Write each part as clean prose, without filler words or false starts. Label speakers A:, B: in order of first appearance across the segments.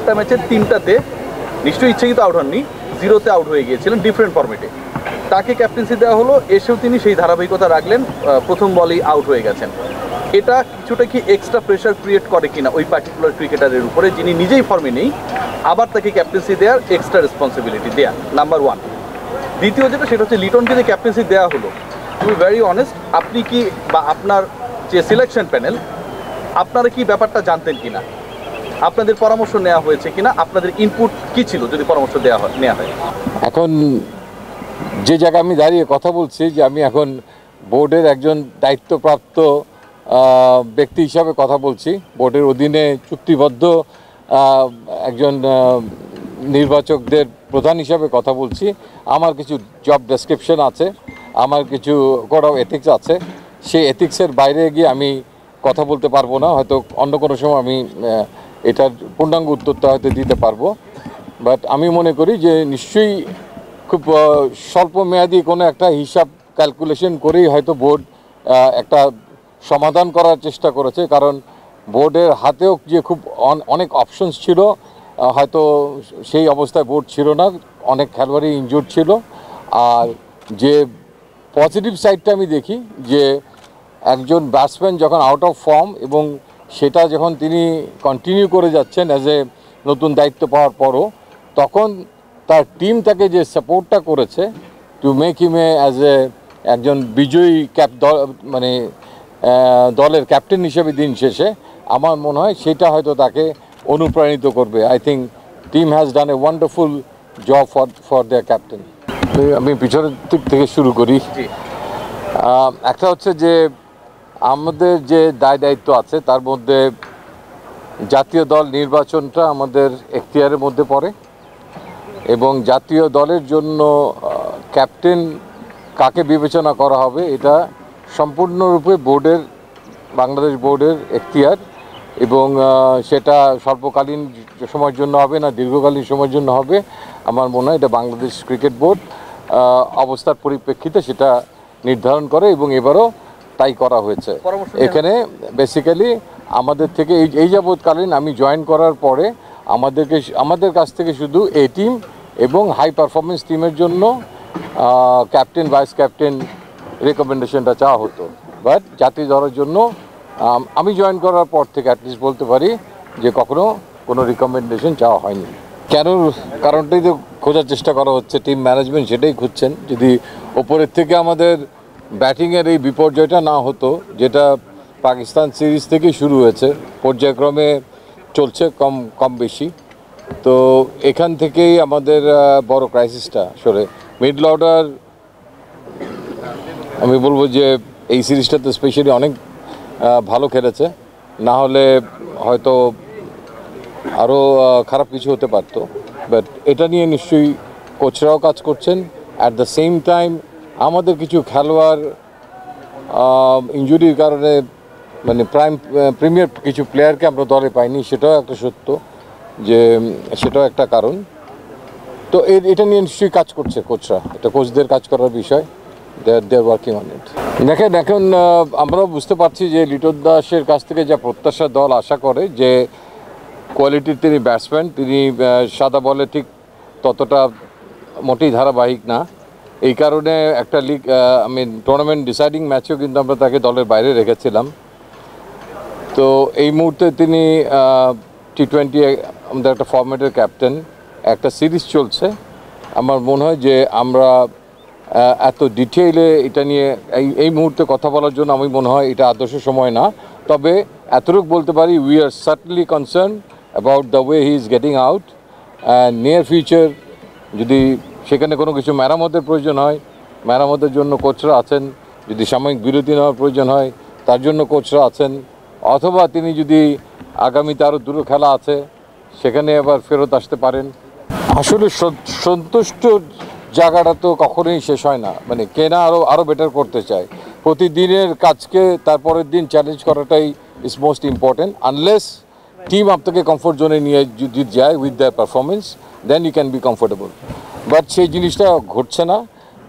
A: একটা ম্যাচের 3টাতে নিশ্চয়ই ইচ্ছাকৃত আউট হননি, 0-তে আউট হয়ে গিয়েছিলেন ডিফারেন্ট ফরম্যাটে। তাকে ক্যাপ্টেন্সি দেওয়া হলো, এসেও তিনি সেই ধারাবাহিকতা রাখলেন, প্রথম বলেই আউট হয়ে গেছেন। এটা কিছুটা কি এক্সট্রা প্রেশার ক্রিয়েট করে কিনা ওই পার্টিকুলার ক্রিকেটারের উপরে, যিনি নিজেই ফর্মে নেই, আবার তাকে ক্যাপ্টেন্সি দেওয়ার এক্সট্রা রেসপন্সিবিলিটি দেয়া, নাম্বার 1। দ্বিতীয় যেটা, সেটা হচ্ছে লিটনকে যে ক্যাপ্টেন্সি দেওয়া হলো, টু বি ভেরি অনেস্ট, আপনি কি বা আপনার যে সিলেকশন প্যানেল, আপনারা কি ব্যাপারটা জানতেন কিনা, আপনাদের পরামর্শ নেওয়া হয়েছে কিনা, আপনাদের ইনপুট কি ছিল যদি পরামর্শ নেওয়া হয়?
B: এখন যে জায়গায় আমি দাঁড়িয়ে কথা বলছি, যে আমি এখন বোর্ডের একজন দায়িত্বপ্রাপ্ত ব্যক্তি হিসাবে কথা বলছি, বোর্ডের অধীনে চুক্তিবদ্ধ একজন নির্বাচকদের প্রধান হিসাবে কথা বলছি। আমার কিছু জব ডেসক্রিপশন আছে, আমার কিছু কোড অফ এথিক্স আছে, সেই এথিক্সের বাইরে গিয়ে আমি কথা বলতে পারবো না। হয়তো অন্য কোনো সময় আমি এটার পূর্ণাঙ্গ উত্তরটা হয়তো দিতে পারবো। বাট আমি মনে করি যে নিশ্চয়ই খুব স্বল্প মেয়াদি কোনো একটা হিসাব ক্যালকুলেশন করেই হয়তো বোর্ড একটা সমাধান করার চেষ্টা করেছে, কারণ বোর্ডের হাতেও যে খুব অনেক অপশনস ছিল, হয়তো সেই অবস্থায় বোর্ড ছিল না, অনেক খেলোয়াড়ই ইনজুর্ড ছিল। আর যে পজিটিভ সাইডটা আমি দেখি, যে একজন ব্যাটসম্যান যখন আউট অফ ফর্ম এবং সেটা যখন তিনি কন্টিনিউ করে যাচ্ছেন অ্যাজ এ নতুন দায়িত্ব পাওয়ার পরও, তখন তার টিম তাকে যে সাপোর্টটা করেছে টু মেক হিম অ্যাজ একজন বিজয়ী মানে দলের ক্যাপ্টেন হিসেবে দিন শেষে, আমার মনে হয় সেটা হয়তো তাকে অনুপ্রাণিত করবে। I think team has done a wonderful job for their captain. আমি পিছনের দিক থেকে শুরু করি। একটা হচ্ছে যে আমাদের যে দায়িত্ব আছে, তার মধ্যে জাতীয় দল নির্বাচনটা আমাদের এখতিয়ারের মধ্যে পড়ে, এবং জাতীয় দলের জন্য ক্যাপ্টেন কাকে বিবেচনা করা হবে এটা সম্পূর্ণরূপে বাংলাদেশ বোর্ডের এখতিয়ার, এবং সেটা স্বল্পকালীন সময়ের জন্য হবে না দীর্ঘকালীন সময়ের জন্য হবে, আমার মনে হয় এটা বাংলাদেশ ক্রিকেট বোর্ড অবস্থার পরিপ্রেক্ষিতে সেটা নির্ধারণ করে, এবং এবারও তাই করা হয়েছে। এখানে বেসিক্যালি আমাদের থেকে এই যাবৎকালীন আমি জয়েন করার পরে আমাদের কাছ থেকে শুধু এ টিম এবং হাই পারফরমেন্স টিমের জন্য ক্যাপ্টেন ভাইস ক্যাপ্টেন রেকমেন্ডেশনটা চাওয়া হতো। বাট জাতীয় দলের জন্য আমি জয়েন করার পর থেকে অ্যাটলিস্ট বলতে পারি যে কখনো কোনো রিকমেন্ডেশন চাওয়া হয়নি। কেন কারণটাই তো খোঁজার চেষ্টা করা হচ্ছে, টিম ম্যানেজমেন্ট সেটাই খুঁজছেন। যদি ওপরের থেকে আমাদের ব্যাটিংয়ের এই বিপর্যয়টা না হতো, যেটা পাকিস্তান সিরিজ থেকেই শুরু হয়েছে, পর্যায়ক্রমে চলছে কম বেশি, তো এখান থেকেই আমাদের বড় ক্রাইসিসটা আসলে মিডল অর্ডার। আমি বলবো যে এই সিরিজটাতে স্পেশালি অনেক ভালো খেলেছে, না হলে হয়তো আরও খারাপ কিছু হতে পারতো। বাট এটা নিয়ে নিশ্চয়ই কোচরাও কাজ করছেন। অ্যাট দ্য সেম টাইম আমাদের কিছু খেলোয়াড় ইনজুরির কারণে মানে প্রিমিয়ার কিছু প্লেয়ারকে আমরা দলে পাইনি, সেটাও একটা সত্য, যে সেটাও একটা কারণ। তো এটা নিয়ে নিশ্চয়ই কাজ করছে কোচরা, এটা কোচদের কাজ করার বিষয়, দে আর ওয়ার্কিং অন ইট। দেখেন, এখন আমরাও বুঝতে পারছি যে লিটন দাসের কাছ থেকে যা প্রত্যাশা দল আশা করে, যে কোয়ালিটির তিনি ব্যাটসম্যান, তিনি সাদা বলে ঠিক ততটা মোটেই ধারাবাহিক না। এই কারণে একটা টুর্নামেন্ট ডিসাইডিং ম্যাচেও কিন্তু আমরা তাকে দলের বাইরে রেখেছিলাম। তো এই মুহূর্তে তিনি T20 আমাদের একটা ফরম্যাটের ক্যাপ্টেন, একটা সিরিজ চলছে। আমার মনে হয় যে আমরা এত ডিটেইলে এটা নিয়ে এই মুহূর্তে কথা বলার জন্য আমি মনে হয় এটা আদর্শ সময় না। তবে এতটুকু বলতে পারি, we are certainly concern about the way he is getting out, and near future যদি সেখানে কোনো কিছু মেরামতের প্রয়োজন হয়, মেরামতের জন্য কোচরা আছেন। যদি সাময়িক বিরতি নেওয়ার প্রয়োজন হয়, তার জন্য কোচরা আছেন। অথবা তিনি যদি আগামীতে আরও দুটো খেলা আছে, সেখানে আবার ফেরত আসতে পারেন। আসলে সন্তুষ্ট জায়গাটা তো কখনোই শেষ হয় না, মানে কেনা আরও বেটার করতে চায়। প্রতিদিনের কাজকে তারপরের দিন চ্যালেঞ্জ করাটাই is most important. Unless team আপনাকে কমফোর্ট জোনে নিয়ে যদি যায় with the performance, then you can be comfortable. But সেই জিনিসটা ঘটছে না।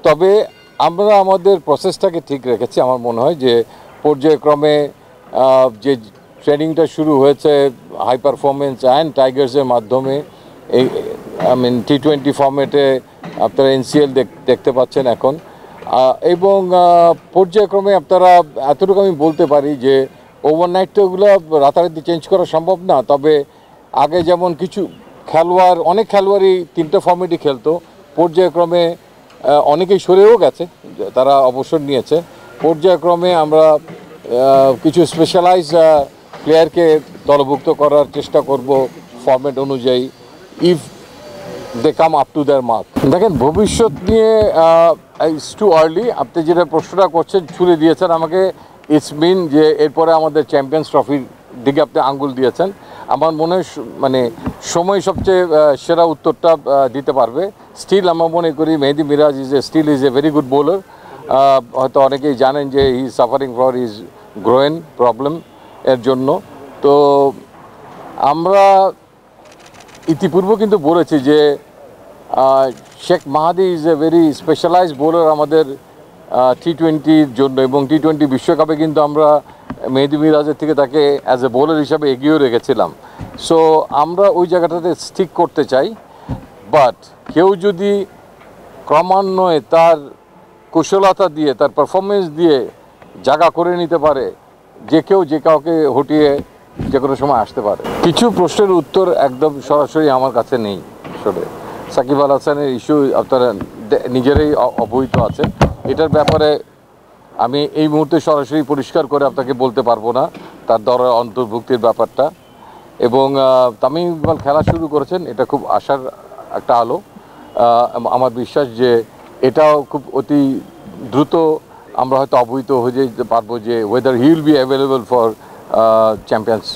B: তবে আমরা আমাদের প্রসেসটাকে ঠিক রেখেছি। আমার মনে হয় যে পর্যায়ক্রমে যে ট্রেনিংটা শুরু হয়েছে হাই পারফরমেন্স অ্যান্ড টাইগার্সের মাধ্যমে। এই T20 ফর্মেটে আপনারা NCL দেখতে পাচ্ছেন এখন, এবং পর্যায়ক্রমে আপনারা এতটুকু আমি বলতে পারি যে ওভারনাইট তো ওগুলো রাতারাতি চেঞ্জ করা সম্ভব না, তবে আগে যেমন কিছু খেলোয়াড়, অনেক খেলোয়াড়ই 3টে ফর্মেটই খেলতো, পর্যায়ক্রমে অনেকেই সরেও গেছে, তারা অবসর নিয়েছে। পর্যায়ক্রমে আমরা কিছু স্পেশালাইজ প্লেয়ারকে দলভুক্ত করার চেষ্টা করব ফর্মেট অনুযায়ী, if they come up to their mark. দেখেন, ভবিষ্যৎ নিয়ে ইটস টু আর্লি। আপনি যেটা প্রশ্নটা করছেন, ছুড়ে দিয়েছেন আমাকে, ইটস মিন যে এরপরে আমাদের চ্যাম্পিয়ন্স ট্রফির দিকে আপনি আঙ্গুল দিয়েছেন। আমার মনে হয় মানে সময় সবচেয়ে সেরা উত্তরটা দিতে পারবে। স্টিল আমরা মনে করি Mehedi Miraz is a very good bowler. হয়তো অনেকেই জানেন যে he is suffering for his groin problem এর জন্য। তো আমরা ইতিপূর্বে কিন্তু বলেছি যে Sheikh Mahadi is a very specialised bowler আমাদের T20-র জন্য, এবং T20 বিশ্বকাপে কিন্তু আমরা মেহেদী মিরাজের থেকে তাকে অ্যাজ এ বোলার হিসাবে এগিয়েও রেখেছিলাম। সো আমরা ওই জায়গাটাতে স্টিক করতে চাই, বাট কেউ যদি ক্রমান্বয়ে তার কুশলতা দিয়ে, তার পারফরমেন্স দিয়ে জায়গা করে নিতে পারে, যে কেউ যে কাউকে হটিয়ে যে কোনো সময় আসতে পারে। কিছু প্রশ্নের উত্তর একদম সরাসরি আমার কাছে নেই। আসলে সাকিব আল হাসানের ইস্যু আপনারা নিজেরাই অবহিত আছে, এটার ব্যাপারে আমি এই মুহূর্তে সরাসরি পরিষ্কার করে আপনাকে বলতে পারবো না তার দলের অন্তর্ভুক্তির ব্যাপারটা। এবং তামিম ইকবাল খেলা শুরু করেছেন, এটা খুব আশার একটা আলো। আমার বিশ্বাস যে এটাও খুব অতি দ্রুত আমরা হয়তো অবহিত হয়ে যেতে পারবো যে whether he will be available for champions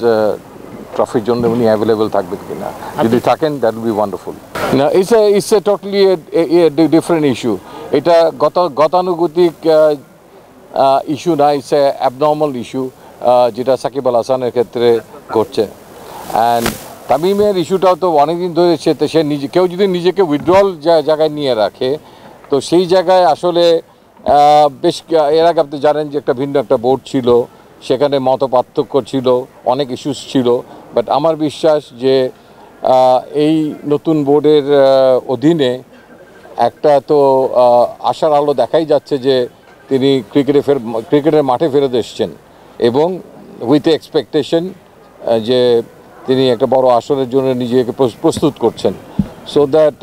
B: ট্রফির জন্য উনি অ্যাভেলেবল থাকবেন কিনা। যদি থাকেন দ্যাট উইল বি ওয়ান্ডারফুল। না, it's a totally different issue. এটা গতানুগতিক ইস্যু না, ইটস এ অ্যাবনর্মাল ইস্যু যেটা সাকিব আল হাসানের ক্ষেত্রে ঘটছে। অ্যান্ড তামিমের ইস্যুটাও তো অনেকদিন ধরে সে নিজে, কেউ যদি নিজেকে উইথড্রল জায়গায় নিয়ে রাখে, তো সেই জায়গায় আসলে বেশ এর আগে আপনি জানেন যে একটা ভিন্ন একটা বোর্ড ছিল, সেখানে মত পার্থক্য ছিল, অনেক ইস্যুস ছিল। বাট আমার বিশ্বাস যে এই নতুন বোর্ডের অধীনে একটা তো আশার আলো দেখাই যাচ্ছে যে তিনি ক্রিকেটের মাঠে ফেরত এসছেন, এবং উইথ এক্সপেকটেশন যে তিনি একটা বড় আসরের জন্য নিজেকে প্রস্তুত করছেন। সো দ্যাট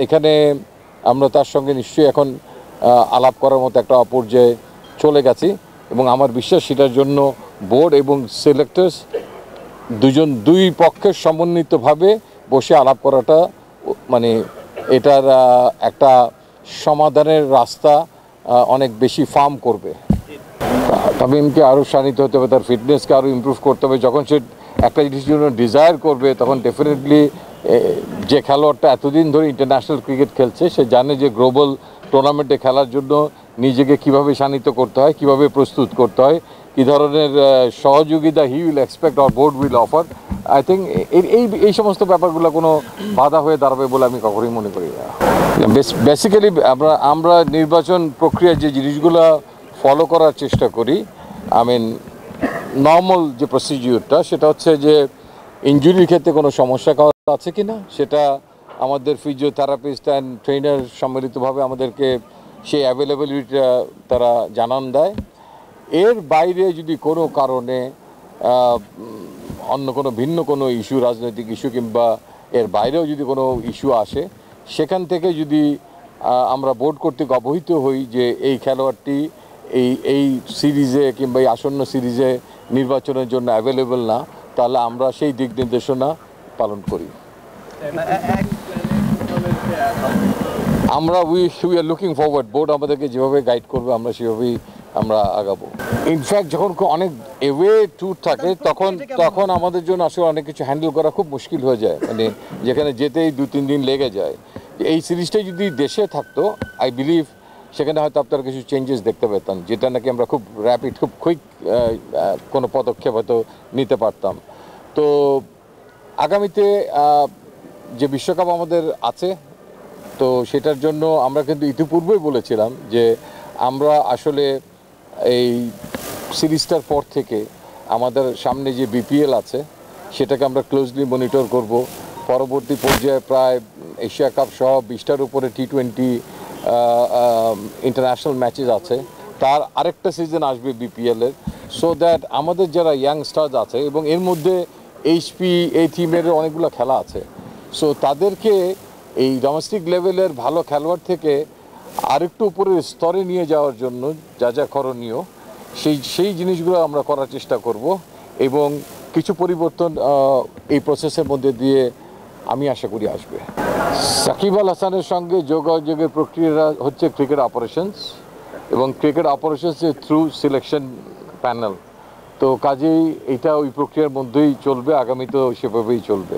B: এখানে আমরা তার সঙ্গে নিশ্চয়ই এখন আলাপ করার মতো একটা পর্যায়ে চলে গেছি, এবং আমার বিশ্বাস সেটার জন্য বোর্ড এবং সিলেক্টার্স দুই পক্ষের সমন্বিতভাবে বসে আলাপ করাটা মানে এটার একটা সমাধানের রাস্তা অনেক বেশি ফার্ম করবে। তামিমকে আরও শানিত হতে হবে, তার ফিটনেসকে আরও ইমপ্রুভ করতে হবে। যখন সে একটা জিনিসের জন্য ডিজায়ার করবে, তখন ডেফিনেটলি যে খেলোয়াড়টা এতদিন ধরে ইন্টারন্যাশনাল ক্রিকেট খেলছে, সে জানে যে গ্লোবাল টুর্নামেন্টে খেলার জন্য নিজেকে কিভাবে শানিত করতে হয়, কিভাবে প্রস্তুত করতে হয়, কী ধরনের সহযোগিতা he will expect or board will offer. I think এই সমস্ত ব্যাপারগুলো কোনো বাধা হয়ে দাঁড়াবে বলে আমি কখনোই মনে করি না। বেসিক্যালি আমরা নির্বাচন প্রক্রিয়ার যে জিনিসগুলো ফলো করার চেষ্টা করি, নর্মাল যে প্রসিডিউরটা, সেটা হচ্ছে যে ইনজুরির ক্ষেত্রে কোনো সমস্যা আছে কি না, সেটা আমাদের ফিজিওথেরাপিস্ট অ্যান্ড ট্রেনার সম্মিলিতভাবে আমাদেরকে সেই অ্যাভেলেবিলিটিটা তারা জানান দেয়। এর বাইরে যদি কোনো কারণে অন্য কোনো ভিন্ন কোনো ইস্যু, রাজনৈতিক ইস্যু কিংবা এর বাইরেও যদি কোনো ইস্যু আসে, সেখান থেকে যদি আমরা বোর্ড কর্তৃক অবহিত হই যে এই খেলোয়াড়টি এই সিরিজে কিংবা এই আসন্ন সিরিজে নির্বাচনের জন্য অ্যাভেলেবল না, তাহলে আমরা সেই দিক নির্দেশনা পালন করি। আমরা we are looking forward, board আমাদেরকে যেভাবে গাইড করবে আমরা সেভাবেই আমরা আগাবো। ইনফ্যাক্ট যখন অনেক এওয়ে ট্যুর থাকে তখন আমাদের জন্য আসলে অনেক কিছু হ্যান্ডেল করা খুব মুশকিল হয়ে যায়, মানে যেখানে যেতেই 2-3 দিন লেগে যায়। এই সিরিজটাই যদি দেশে থাকতো, আই বিলিভ সেখানে হয়তো আপনারা কিছু চেঞ্জেস দেখতে পেতেন, যেটা নাকি আমরা খুব র্যাপিড, খুব কুইক কোনো পদক্ষেপ হয়তো নিতে পারতাম। তো আগামীতে যে বিশ্বকাপ আমাদের আছে, তো সেটার জন্য আমরা কিন্তু ইতিপূর্বেই বলেছিলাম যে আমরা আসলে এই সিরিজটার পর থেকে আমাদের সামনে যে বিপিএল আছে সেটাকে আমরা ক্লোজলি মনিটর করব। পরবর্তী পর্যায়ে প্রায় এশিয়া কাপ সহ 20টার উপরে T20 ইন্টারন্যাশনাল ম্যাচেস আছে, তার আরেকটা সিজন আসবে বিপিএলের। সো দ্যাট আমাদের যারা ইয়াংস্টার্স আছে এবং এর মধ্যে এইচপি এই থিমের অনেকগুলো খেলা আছে, সো তাদেরকে এই ডোমেস্টিক লেভেলের ভালো খেলোয়াড় থেকে আরেকটু উপরের স্তরে নিয়ে যাওয়ার জন্য যা যা করণীয় সেই জিনিসগুলো আমরা করার চেষ্টা করব এবং কিছু পরিবর্তন এই প্রসেসের মধ্যে দিয়ে আমি আশা করি আসবে। সাকিব আল হাসানের সঙ্গে যোগাযোগের প্রক্রিয়া হচ্ছে ক্রিকেট অপারেশনস এবং ক্রিকেট অপারেশনসের থ্রু সিলেকশন প্যানেল। তো কাজেই এটা ওই প্রক্রিয়ার মধ্যেই চলবে, আগামীতেও সেভাবেই চলবে।